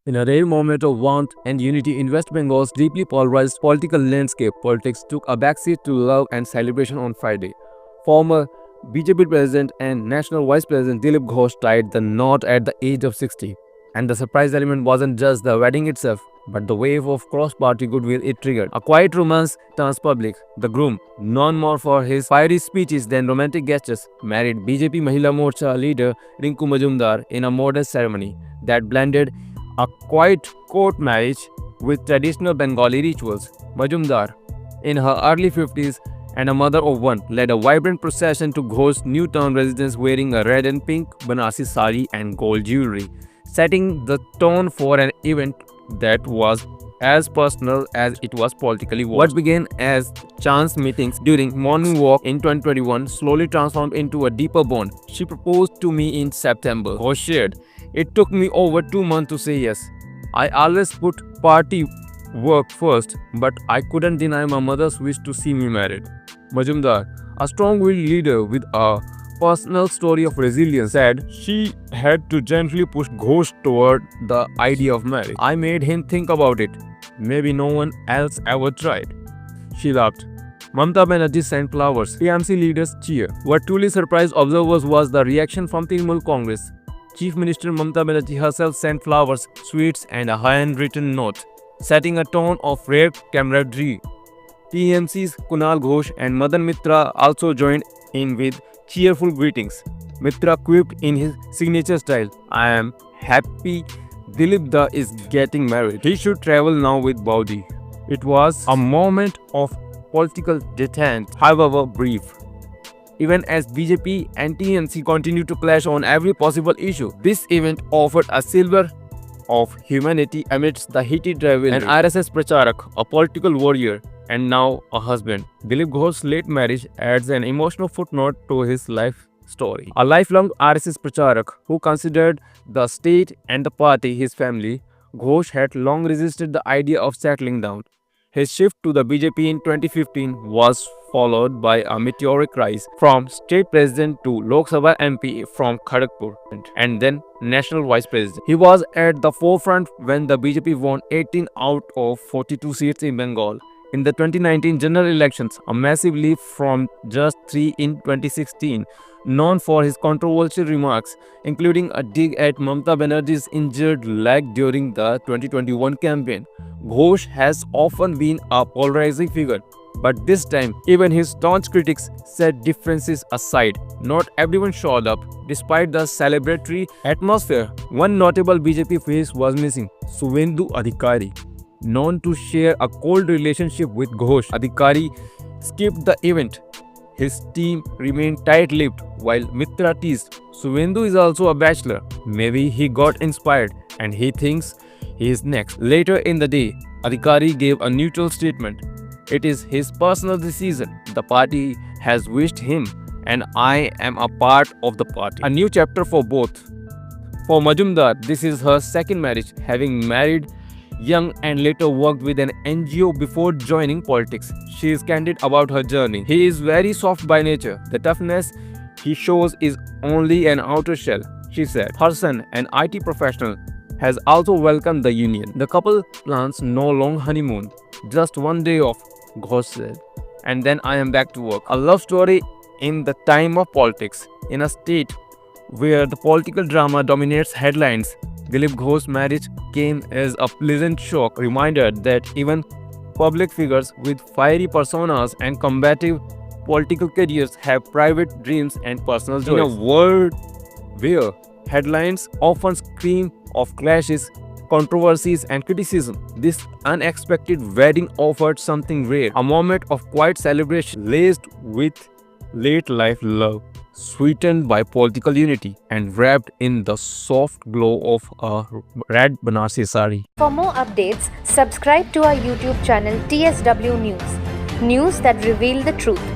In a rare moment of warmth and unity in West Bengal's deeply polarized political landscape, politics took a backseat to love and celebration on Friday. Former BJP President and National Vice President Dilip Ghosh tied the knot at the age of 60. And the surprise element wasn't just the wedding itself, but the wave of cross-party goodwill it triggered. A quiet romance turns public. The groom, known more for his fiery speeches than romantic gestures, married BJP Mahila Morcha leader Rinku Majumdar in a modest ceremony that blended a quiet court marriage with traditional Bengali rituals. Majumdar, in her early 50s and a mother of one, led a vibrant procession to Ghosh's new town residence wearing a red and pink Banarsi sari and gold jewelry, setting the tone for an event that was as personal as it was politically warm. What began as chance meetings during morning walk in 2021 slowly transformed into a deeper bond. She proposed to me in September. Ghosh shared, "It took me over 2 months to say yes. I always put party work first, but I couldn't deny my mother's wish to see me married." Majumdar, a strong-willed leader with a personal story of resilience, said she had to gently push Ghosh toward the idea of marriage. "I made him think about it. Maybe no one else ever tried." She laughed. Mamata Banerjee sent flowers. TMC leaders cheer. What truly surprised observers was the reaction from Trinamool Congress. Chief Minister Mamata Banerjee herself sent flowers, sweets, and a handwritten note, setting a tone of rare camaraderie. TMC's Kunal Ghosh and Madan Mitra also joined in with cheerful greetings. Mitra quipped in his signature style, "I am happy Dilip Da is getting married. He should travel now with Baudi." It was a moment of political detente, however brief. Even as BJP and TMC continued to clash on every possible issue, this event offered a silver of humanity amidst the heated rivalry. An RSS Pracharak, a political warrior, and now a husband, Dilip Ghosh's late marriage adds an emotional footnote to his life story. A lifelong RSS Pracharak who considered the state and the party his family, Ghosh had long resisted the idea of settling down. His shift to the BJP in 2015 was followed by a meteoric rise from state president to Lok Sabha MP from Kharagpur and then national vice president. He was at the forefront when the BJP won 18 out of 42 seats in Bengal. In the 2019 general elections, a massive leap from just 3 in 2016, known for his controversial remarks, including a dig at Mamata Banerjee's injured leg during the 2021 campaign. Ghosh has often been a polarizing figure, but this time, even his staunch critics set differences aside. Not everyone showed up, despite the celebratory atmosphere. One notable BJP face was missing, Suvendu Adhikari. Known to share a cold relationship with Ghosh, Adhikari skipped the event. His team remained tight-lipped while Mitra teased, "Suvendu is also a bachelor. Maybe he got inspired and he thinks he is next." Later in the day, Adhikari gave a neutral statement. "It is his personal decision. The party has wished him and I am a part of the party." A new chapter for both. For Majumdar, this is her second marriage, having married young and later worked with an NGO before joining politics. She is candid about her journey. "He is very soft by nature. The toughness he shows is only an outer shell," she said. Her son, an IT professional, has also welcomed the union. The couple plans no long honeymoon, just 1 day off, Ghosh said, "and then I am back to work." A love story in the time of politics. In a state where the political drama dominates headlines, Dilip Ghosh's marriage came as a pleasant shock reminder that even public figures with fiery personas and combative political careers have private dreams and personal joys. In a world where headlines often scream of clashes, controversies, and criticism, this unexpected wedding offered something rare, a moment of quiet celebration laced with late-life love, sweetened by political unity and wrapped in the soft glow of a red Banarsi sari. For more updates, subscribe to our YouTube channel TSW News. News that reveal the truth.